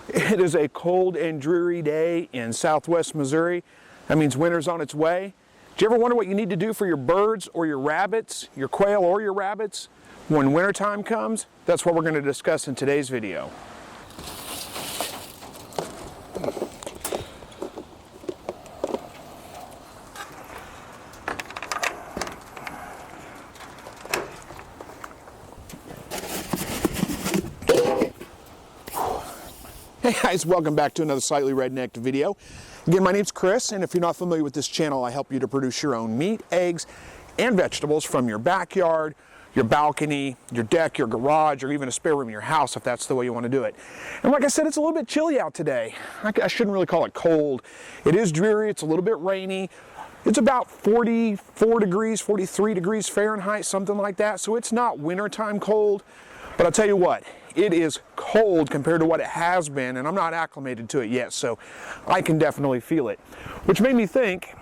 It is a cold and dreary day in southwest Missouri. That means winter's on its way. Do you ever wonder what you need to do for your birds or your rabbits, your quail or your rabbits, when wintertime comes? That's what we're going to discuss in today's video. Hey guys, welcome back to another Slightly Rednecked video. Again, my name's Chris, and if you're not familiar with this channel, I help you to produce your own meat, eggs, and vegetables from your backyard, your balcony, your deck, your garage, or even a spare room in your house if that's the way you want to do it. And like I said, it's a little bit chilly out today. I shouldn't really call it cold. It is dreary, it's a little bit rainy. It's about 44 degrees, 43 degrees Fahrenheit, something like that. So it's not wintertime cold, but I'll tell you what, it is cold compared to what it has been, and I'm not acclimated to it yet, so I can definitely feel it. Which made me think,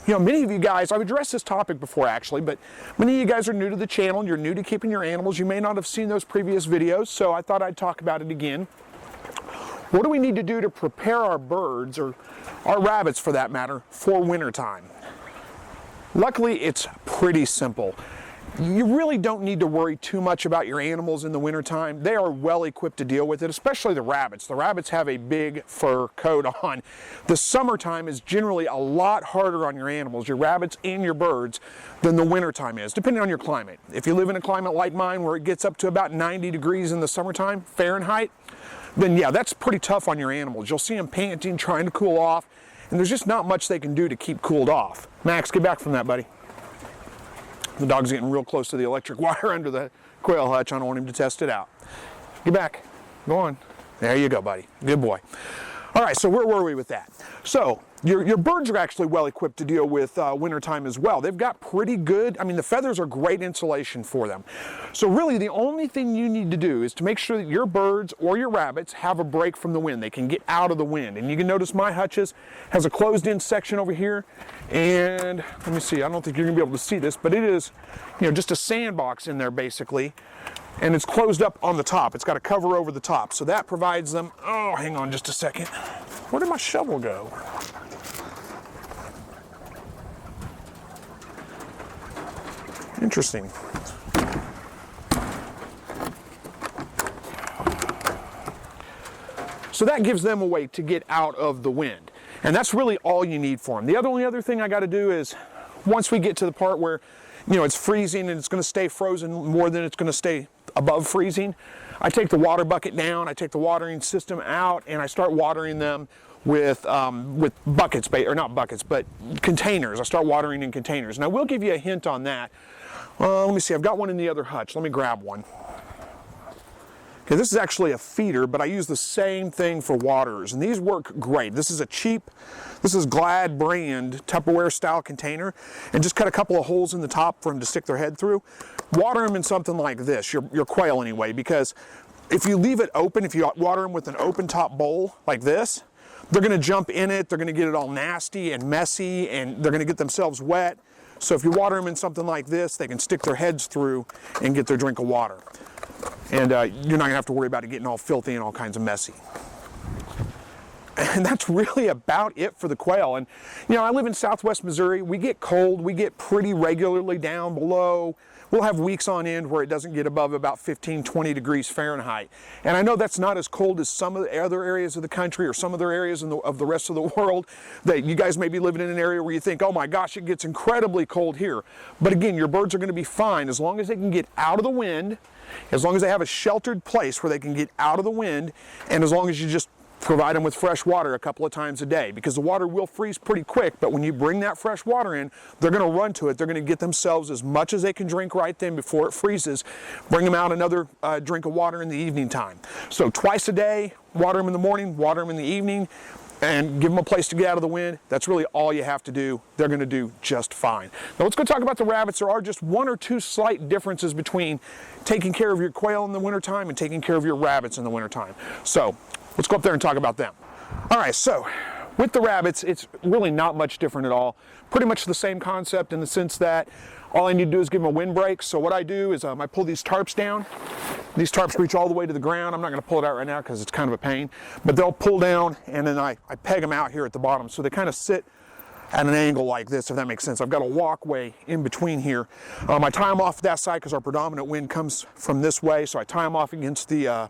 you know, many of you guys, I've addressed this topic before actually, but many of you guys are new to the channel, you're new to keeping your animals, you may not have seen those previous videos, so I thought I'd talk about it again. What do we need to do to prepare our birds, or our rabbits for that matter, for wintertime? Luckily, it's pretty simple. You really don't need to worry too much about your animals in the wintertime. They are well equipped to deal with it, especially the rabbits. The rabbits have a big fur coat on. The summertime is generally a lot harder on your animals, your rabbits and your birds, than the wintertime is, depending on your climate. If you live in a climate like mine where it gets up to about 90 degrees in the summertime, Fahrenheit, then yeah, that's pretty tough on your animals. You'll see them panting, trying to cool off, and there's just not much they can do to keep cooled off. Max, get back from that, buddy. The dog's getting real close to the electric wire under the quail hutch. I don't want him to test it out. Get back. Go on. There you go, buddy. Good boy. All right, so where were we with that? So your birds are actually well equipped to deal with wintertime as well. They've got pretty good, I mean, the feathers are great insulation for them. So really the only thing you need to do is to make sure that your birds or your rabbits have a break from the wind. They can get out of the wind. And you can notice my hutches has a closed-in section over here. And let me see, I don't think you're gonna be able to see this, but it is, you know, just a sandbox in there basically. And it's closed up on the top. It's got a cover over the top. So that provides them, oh, hang on just a second. Where did my shovel go? Interesting. So that gives them a way to get out of the wind. And that's really all you need for them. The only other thing I got to do is, once we get to the part where, you know, it's freezing and it's going to stay frozen more than it's going to stay above freezing, I take the water bucket down, I take the watering system out, and I start watering them with buckets, or not buckets, but containers. I start watering in containers. And I will give you a hint on that. Let me see, I've got one in the other hutch. Let me grab one. Okay, this is actually a feeder, but I use the same thing for waterers, and these work great. This is a cheap, this is Glad brand Tupperware style container, and just cut a couple of holes in the top for them to stick their head through. Water them in something like this, your quail anyway, because if you leave it open, if you water them with an open top bowl like this, they're gonna jump in it, they're gonna get it all nasty and messy, and they're gonna get themselves wet. So if you water them in something like this, they can stick their heads through and get their drink of water. And you're not gonna have to worry about it getting all filthy and all kinds of messy. And that's really about it for the quail. And you know, I live in southwest Missouri. We get cold, we get pretty regularly down below. We'll have weeks on end where it doesn't get above about 15, 20 degrees Fahrenheit. And I know that's not as cold as some of the other areas of the country or some other areas of the rest of the world, that you guys may be living in an area where you think, oh my gosh, it gets incredibly cold here. But again, your birds are gonna be fine as long as they can get out of the wind, as long as they have a sheltered place where they can get out of the wind, and as long as you just provide them with fresh water a couple of times a day, because the water will freeze pretty quick, but when you bring that fresh water in, they're going to run to it. They're going to get themselves as much as they can drink right then before it freezes. Bring them out another drink of water in the evening time. So twice a day, water them in the morning, water them in the evening, and give them a place to get out of the wind. That's really all you have to do. They're going to do just fine. Now let's go talk about the rabbits. There are just one or two slight differences between taking care of your quail in the wintertime and taking care of your rabbits in the wintertime. So let's go up there and talk about them. All right, so with the rabbits, it's really not much different at all. Pretty much the same concept in the sense that all I need to do is give them a windbreak. So what I do is I pull these tarps down, These tarps reach all the way to the ground. I'm not going to pull it out right now because it's kind of a pain, but they'll pull down, and then I peg them out here at the bottom, so they kind of sit at an angle like this, if that makes sense. I've got a walkway in between here. I tie them off that side because our predominant wind comes from this way, so I tie them off against the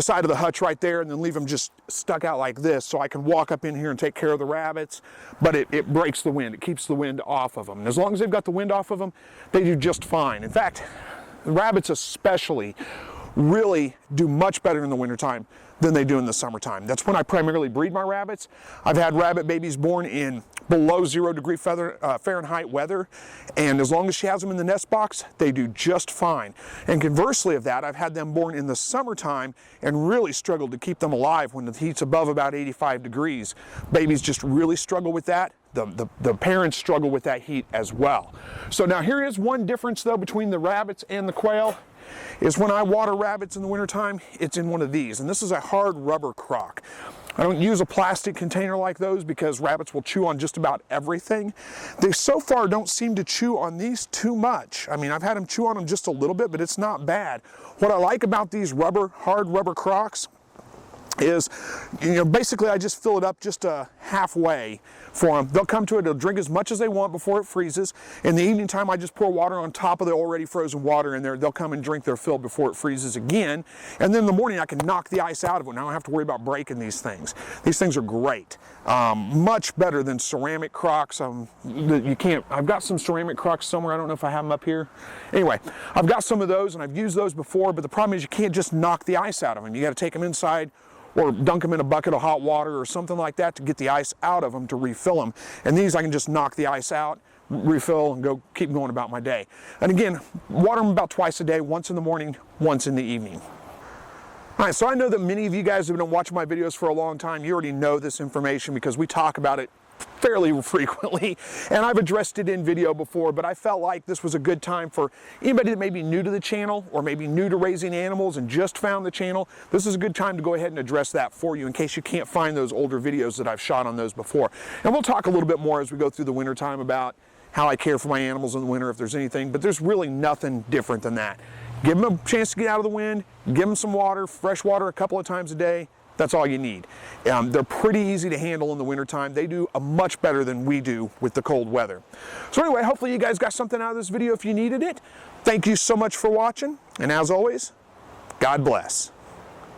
side of the hutch right there, and then leave them just stuck out like this so I can walk up in here and take care of the rabbits, but it breaks the wind. It keeps the wind off of them. And as long as they've got the wind off of them, they do just fine. In fact, the rabbits especially really do much better in the wintertime than they do in the summertime. That's when I primarily breed my rabbits. I've had rabbit babies born in below 0 degree Fahrenheit weather, and as long as she has them in the nest box, they do just fine. And conversely of that, I've had them born in the summertime and really struggled to keep them alive when the heat's above about 85 degrees. Babies just really struggle with that. The parents struggle with that heat as well. So now here is one difference though between the rabbits and the quail, is when I water rabbits in the wintertime, it's in one of these, and this is a hard rubber crock. I don't use a plastic container like those because rabbits will chew on just about everything. They so far don't seem to chew on these too much. I mean, I've had them chew on them just a little bit, but it's not bad. What I like about these hard rubber crocks is, basically I just fill it up just halfway for them. They'll come to it, they'll drink as much as they want before it freezes. In the evening time, I just pour water on top of the already frozen water in there. They'll come and drink their fill before it freezes again. And then in the morning, I can knock the ice out of it. Now I don't have to worry about breaking these things. These things are great. Much better than ceramic crocks. I've got some ceramic crocks somewhere. I don't know if I have them up here. Anyway, I've got some of those and I've used those before, but the problem is you can't just knock the ice out of them. You got to take them inside or dunk them in a bucket of hot water or something like that to get the ice out of them to refill them. And these I can just knock the ice out, refill, and keep going about my day. And again, water them about twice a day, once in the morning, once in the evening. All right, so I know that many of you guys have been watching my videos for a long time. You already know this information because we talk about it fairly frequently, and I've addressed it in video before, but I felt like this was a good time for anybody that may be new to the channel or maybe new to raising animals and just found the channel. This is a good time to go ahead and address that for you in case you can't find those older videos that I've shot on those before. And we'll talk a little bit more as we go through the winter time about how I care for my animals in the winter if there's anything, but there's really nothing different than that. Give them a chance to get out of the wind, give them some water, fresh water a couple of times a day. That's all you need. They're pretty easy to handle in the wintertime. They do much better than we do with the cold weather. So anyway, hopefully you guys got something out of this video if you needed it. Thank you so much for watching, and as always, God bless.